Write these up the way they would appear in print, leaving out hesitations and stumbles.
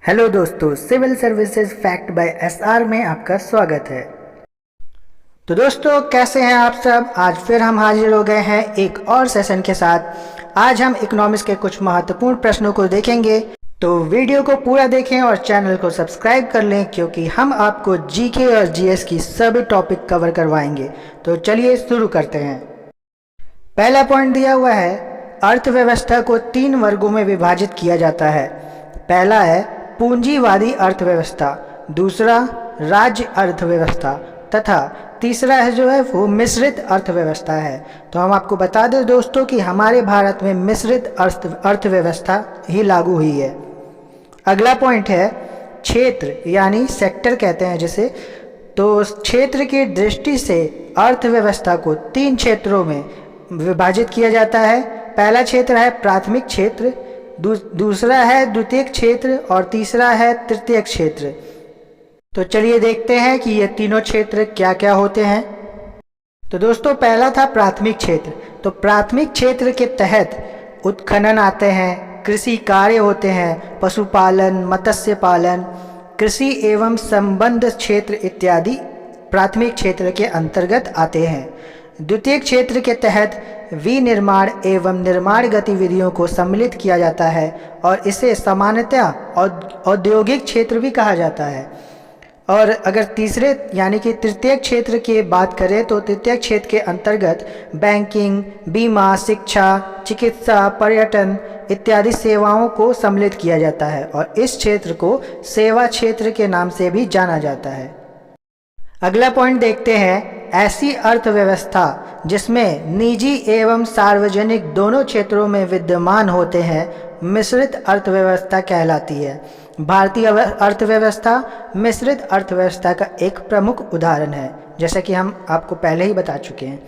Hello दोस्तों, civil services fact by SR में आपका स्वागत है। तो दोस्तों, कैसे हैं आप सब। आज फिर हम हाजिर हो गए हैं एक और सेशन के साथ। आज हम इकोनॉमिक्स के कुछ महत्वपूर्ण प्रश्नों को देखेंगे, तो वीडियो को पूरा देखें और चैनल को सब्सक्राइब कर लें, क्योंकि हम आपको जीके और जीएस की सभी टॉपिक कवर करवाएंगे। तो चलिए शुरू करते हैं। पहला पॉइंट दिया हुआ है, अर्थव्यवस्था को 3 वर्गों में विभाजित किया जाता है। पहला है पूंजीवादी अर्थव्यवस्था, दूसरा राज्य अर्थव्यवस्था तथा तीसरा है जो है वो मिश्रित अर्थव्यवस्था है। तो हम आपको बता दें दोस्तों कि हमारे भारत में मिश्रित अर्थव्यवस्था ही लागू हुई है। अगला पॉइंट है क्षेत्र, यानी सेक्टर कहते हैं जिसे। तो क्षेत्र की दृष्टि से अर्थव्यवस्था को 3 क्षेत्रों में विभाजित किया जाता है। पहला क्षेत्र है प्राथमिक क्षेत्र, दूसरा है द्वितीयक क्षेत्र और तीसरा है तृतीयक क्षेत्र। तो चलिए देखते हैं कि ये तीनों क्षेत्र क्या क्या होते हैं। तो दोस्तों, पहला था प्राथमिक क्षेत्र। तो प्राथमिक क्षेत्र के तहत उत्खनन आते हैं, कृषि कार्य होते हैं, पशुपालन, मत्स्य पालन, कृषि एवं संबंध क्षेत्र इत्यादि प्राथमिक क्षेत्र के अंतर्गत आते हैं। द्वितीयक क्षेत्र के तहत विनिर्माण एवं निर्माण गतिविधियों को सम्मिलित किया जाता है और इसे सामान्यतया औद्योगिक क्षेत्र भी कहा जाता है। और अगर तीसरे यानी कि तृतीयक क्षेत्र की बात करें तो तृतीयक क्षेत्र के अंतर्गत बैंकिंग, बीमा, शिक्षा, चिकित्सा, पर्यटन इत्यादि सेवाओं को सम्मिलित किया जाता है और इस क्षेत्र को सेवा क्षेत्र के नाम से भी जाना जाता है। अगला पॉइंट देखते हैं, ऐसी अर्थव्यवस्था जिसमें निजी एवं सार्वजनिक दोनों क्षेत्रों में विद्यमान होते हैं मिश्रित अर्थव्यवस्था कहलाती है। भारतीय अर्थव्यवस्था मिश्रित अर्थव्यवस्था का एक प्रमुख उदाहरण है, जैसा कि हम आपको पहले ही बता चुके हैं।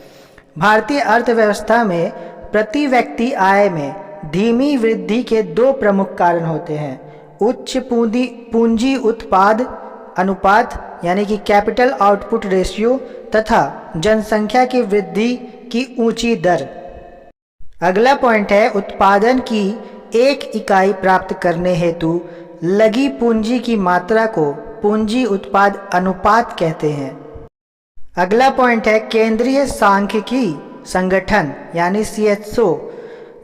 भारतीय अर्थव्यवस्था में प्रति व्यक्ति आय में धीमी वृद्धि के 2 प्रमुख कारण होते हैं, उच्च पूंजी उत्पाद अनुपात यानी कि कैपिटल आउटपुट रेशियो तथा जनसंख्या की वृद्धि की ऊंची दर। अगला पॉइंट है, उत्पादन की 1 इकाई प्राप्त करने हेतु लगी पूंजी की मात्रा को पूंजी उत्पाद अनुपात कहते हैं। अगला पॉइंट है, केंद्रीय सांख्यिकी संगठन यानी CHSO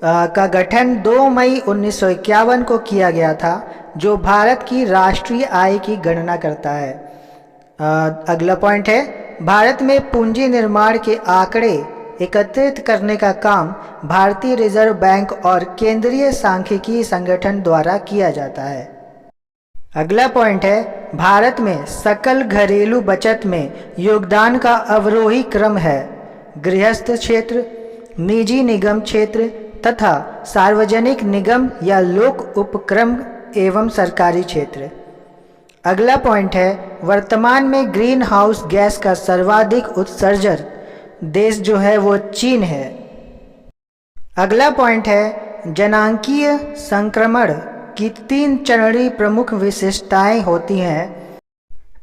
का गठन 2 मई 1951 को किया गया था, जो भारत की राष्ट्रीय आय की गणना करता है। अगला पॉइंट है, भारत में पूंजी निर्माण के आंकड़े एकत्रित करने का काम भारतीय रिजर्व बैंक और केंद्रीय सांख्यिकी संगठन द्वारा किया जाता है। अगला पॉइंट है, भारत में सकल घरेलू बचत में योगदान का अवरोही क्रम है, गृहस्थ क्षेत्र, निजी निगम क्षेत्र तथा सार्वजनिक निगम या लोक उपक्रम एवं सरकारी क्षेत्र। अगला पॉइंट है, वर्तमान में ग्रीन हाउस गैस का सर्वाधिक उत्सर्जक देश जो है वो चीन है। अगला पॉइंट है, जनांकीय संक्रमण की 3 चरणीय प्रमुख विशेषताएं होती हैं।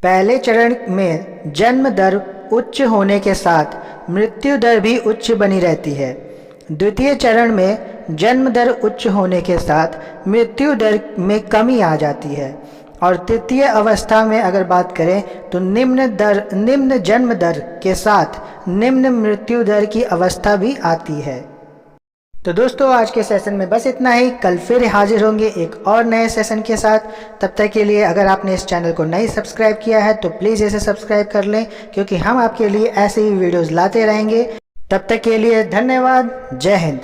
पहले चरण में जन्म दर उच्च होने के साथ मृत्यु दर भी उच्च बनी रहती है। द्वितीय चरण में जन्म दर उच्च होने के साथ मृत्यु दर में कमी आ जाती है और तृतीय अवस्था में अगर बात करें तो निम्न जन्म दर के साथ निम्न मृत्यु दर की अवस्था भी आती है। तो दोस्तों, आज के सेशन में बस इतना ही। कल फिर हाजिर होंगे एक और नए सेशन के साथ। तब तक के लिए अगर आपने इस चैनल को नहीं सब्सक्राइब किया है तो प्लीज़ इसे सब्सक्राइब कर लें, क्योंकि हम आपके लिए ऐसे ही वीडियोज़ लाते रहेंगे। तब तक के लिए धन्यवाद। जय हिंद।